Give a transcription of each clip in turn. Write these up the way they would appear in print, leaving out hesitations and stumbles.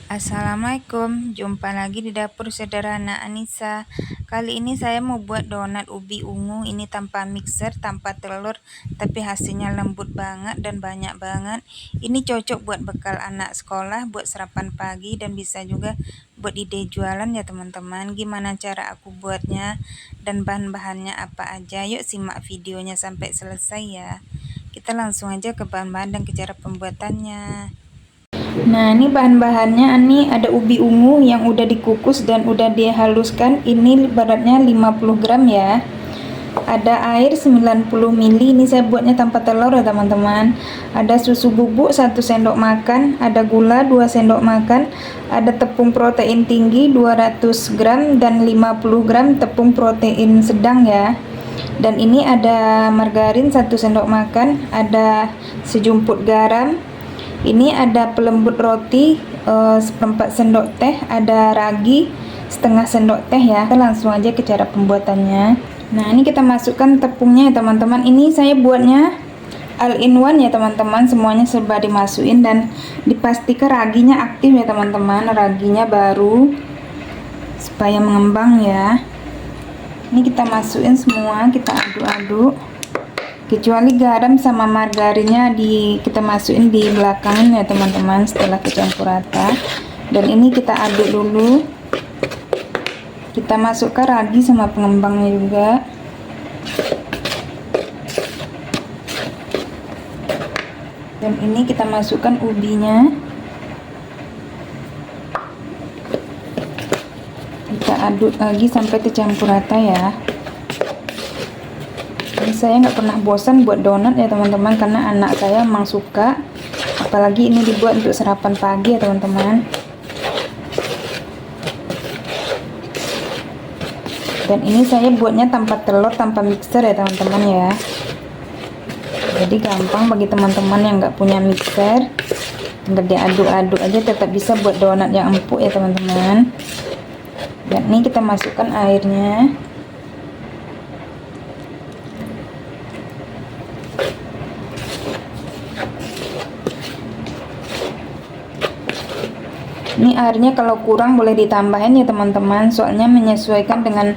Assalamualaikum, jumpa lagi di dapur sederhana Anissa. Kali ini saya mau buat donat ubi ungu, ini tanpa mixer, tanpa telur, tapi hasilnya lembut banget dan banyak banget. Ini cocok buat bekal anak sekolah, buat sarapan pagi, dan bisa juga buat ide jualan ya teman-teman. Gimana cara aku buatnya dan bahan-bahannya apa aja? Yuk simak videonya sampai selesai ya. Kita langsung aja ke bahan-bahan dan ke cara pembuatannya. Nah, ini bahan-bahannya, ini ada ubi ungu yang udah dikukus dan udah dihaluskan. Ini beratnya 50 gram ya. Ada air 90 ml, ini saya buatnya tanpa telur ya teman-teman. Ada susu bubuk 1 sendok makan, ada gula 2 sendok makan, ada tepung protein tinggi 200 gram dan 50 gram tepung protein sedang ya. Dan ini ada margarin 1 sendok makan, ada sejumput garam. Ini ada pelembut roti seperempat sendok teh, ada ragi setengah sendok teh ya. Kita langsung aja ke cara pembuatannya. Nah, ini kita masukkan tepungnya ya teman-teman. Ini saya buatnya all in one ya teman-teman, semuanya serba dimasukin dan dipastikan raginya aktif ya teman-teman, raginya baru supaya mengembang ya. Ini kita masukin semua, kita aduk-aduk. Kecuali garam sama margarinnya kita masukin di belakangan ya teman-teman, setelah kecampur rata. Dan ini kita aduk dulu, kita masukkan ragi sama pengembangnya juga. Dan ini kita masukkan ubinya, kita aduk lagi sampai tercampur rata ya. Saya nggak pernah bosan buat donat ya teman-teman, karena anak saya memang suka, apalagi ini dibuat untuk sarapan pagi ya teman-teman. Dan ini saya buatnya tanpa telur, tanpa mixer ya teman-teman ya, jadi gampang bagi teman-teman yang nggak punya mixer, tinggal diaduk-aduk aja, tetap bisa buat donat yang empuk ya teman-teman. Dan ini kita masukkan airnya. Ini airnya kalau kurang boleh ditambahin ya teman-teman, soalnya menyesuaikan dengan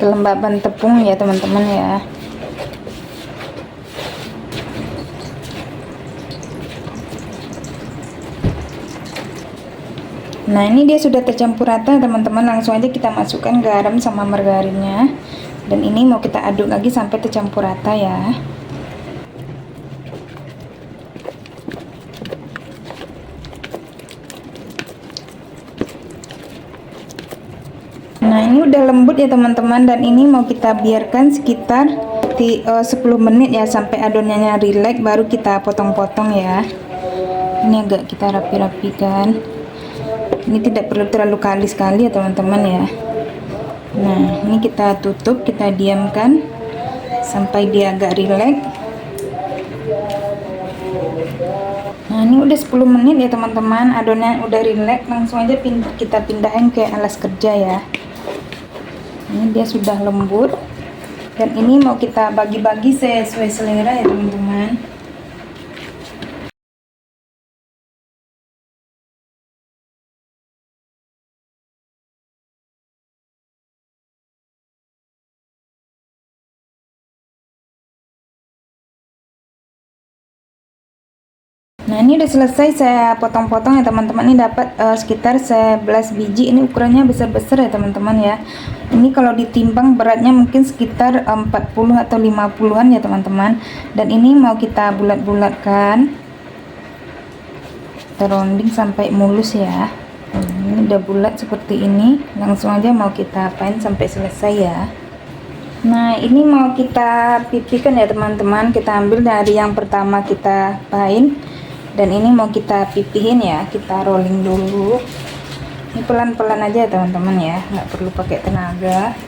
kelembaban tepung ya teman-teman ya. Nah, ini dia sudah tercampur rata teman-teman, langsung aja kita masukkan garam sama margarinnya. Dan ini mau kita aduk lagi sampai tercampur rata ya. Nah, ini udah lembut ya teman-teman, dan ini mau kita biarkan sekitar 10 menit ya, sampai adonannya rileks, baru kita potong-potong ya. Ini agak kita rapi-rapikan, ini tidak perlu terlalu kalis sekali ya teman-teman ya. Nah, ini kita tutup, kita diamkan sampai dia agak rileks. Nah, ini udah 10 menit ya teman-teman, adonannya udah rileks, langsung aja kita pindahin ke alas kerja ya. Ini dia sudah lembut, dan ini mau kita bagi-bagi sesuai selera ya teman-teman. Nah, ini udah selesai saya potong-potong ya teman-teman. Ini dapat sekitar 11 biji. Ini ukurannya besar-besar ya teman-teman ya. Ini kalau ditimbang beratnya mungkin sekitar 40 atau 50-an ya teman-teman. Dan ini mau kita bulat-bulatkan, kita rounding sampai mulus ya. Ini udah bulat seperti ini, langsung aja mau kita apain sampai selesai ya. Nah, ini mau kita pipihkan ya teman-teman. Kita ambil dari yang pertama kita pain, dan ini mau kita pipihin ya, kita rolling dulu. Ini pelan-pelan aja ya teman-teman ya, nggak perlu pakai tenaga.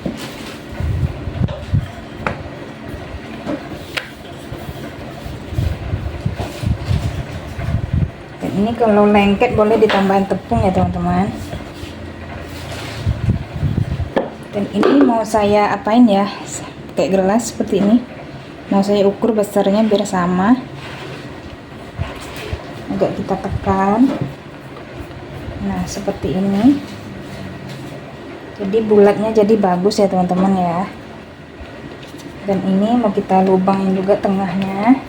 Dan ini kalau lengket boleh ditambahin tepung ya teman-teman. Dan ini mau saya apain ya, kayak gelas seperti ini, mau saya ukur besarnya biar sama. Agak kita tekan. Nah, seperti ini. Jadi bulatnya jadi bagus ya teman-teman ya. Dan ini mau kita lubangin juga tengahnya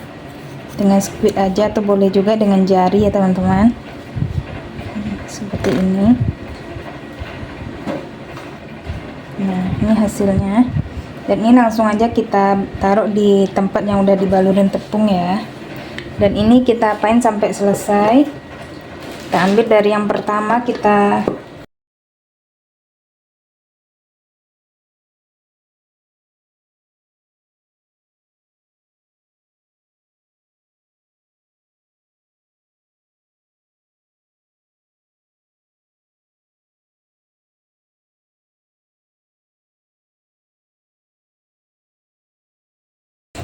dengan squid aja, atau boleh juga dengan jari ya teman-teman. Seperti ini. Nah, ini hasilnya. Dan ini langsung aja kita taruh di tempat yang udah dibalurin tepung ya. Dan ini kita apain sampai selesai. Kita ambil dari yang pertama, kita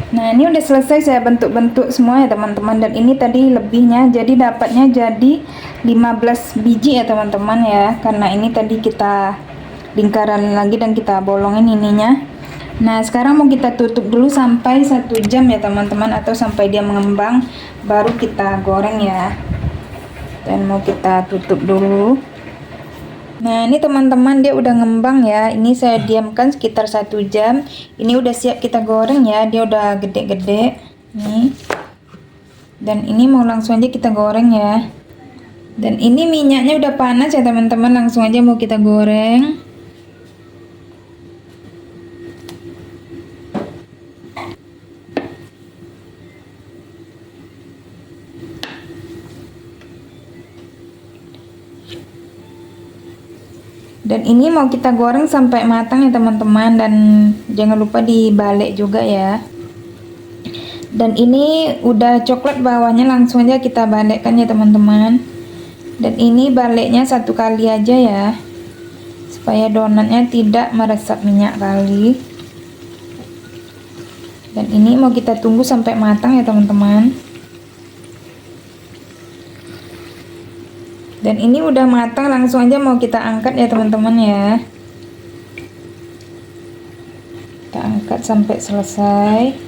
Nah, ini udah selesai saya bentuk-bentuk semua ya teman-teman. Dan ini tadi lebihnya, jadi dapatnya jadi 15 biji ya teman-teman ya. Karena ini tadi kita lingkaran lagi dan kita bolongin ininya. Nah, sekarang mau kita tutup dulu sampai 1 jam ya teman-teman, atau sampai dia mengembang, baru kita goreng ya. Dan mau kita tutup dulu. Nah, ini teman-teman dia udah ngembang ya. Ini saya diamkan sekitar 1 jam. Ini udah siap kita goreng ya. Dia udah gede-gede nih. Dan ini mau langsung aja kita goreng ya. Dan ini minyaknya udah panas ya teman-teman. Langsung aja mau kita goreng. Dan ini mau kita goreng sampai matang ya teman-teman, dan jangan lupa dibalik juga ya. Dan ini udah coklat bawahnya, langsung aja kita balikkan ya teman-teman. Dan ini baliknya 1 kali aja ya, supaya donatnya tidak meresap minyak kali. Dan ini mau kita tunggu sampai matang ya teman-teman. Dan ini udah matang, langsung aja mau kita angkat ya teman-teman ya. Kita angkat sampai selesai.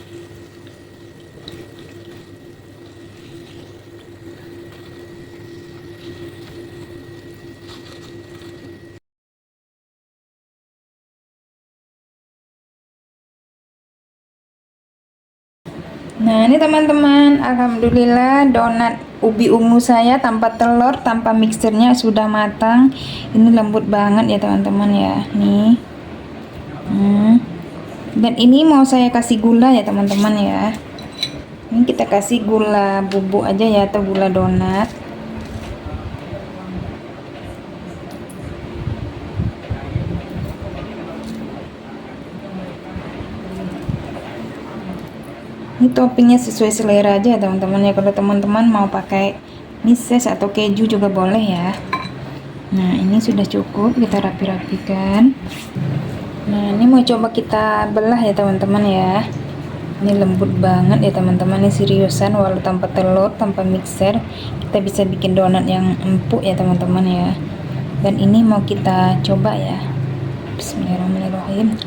Nah, ini teman-teman, alhamdulillah donat ubi ungu saya tanpa telur, tanpa mixernya sudah matang. Ini lembut banget ya teman-teman ya. Nih. Dan ini mau saya kasih gula ya teman-teman ya. Ini kita kasih gula bubuk aja ya, atau gula donat. Ini toppingnya sesuai selera aja ya teman-teman ya. Kalau teman-teman mau pakai meses atau keju juga boleh ya. Nah, ini sudah cukup, kita rapi-rapikan. Nah, ini mau coba kita belah ya teman-teman ya. Ini lembut banget ya teman-teman, ini seriusan, walau tanpa telur, tanpa mixer kita bisa bikin donat yang empuk ya teman-teman ya. Dan ini mau kita coba ya. Bismillahirrahmanirrahim.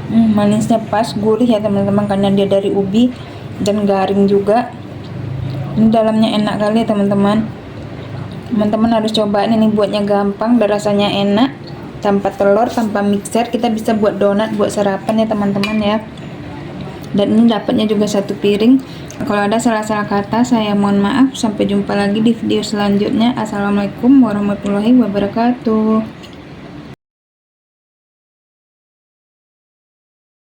Manisnya pas, gurih ya teman-teman, karena dia dari ubi dan garing juga. Ini dalamnya enak kali ya teman-teman. Teman-teman harus cobain, ini buatnya gampang dan rasanya enak, tanpa telur, tanpa mixer. Kita bisa buat donat buat sarapan ya teman-teman ya. Dan ini dapatnya juga 1 piring. Kalau ada salah-salah kata saya mohon maaf. Sampai jumpa lagi di video selanjutnya. Assalamualaikum warahmatullahi wabarakatuh.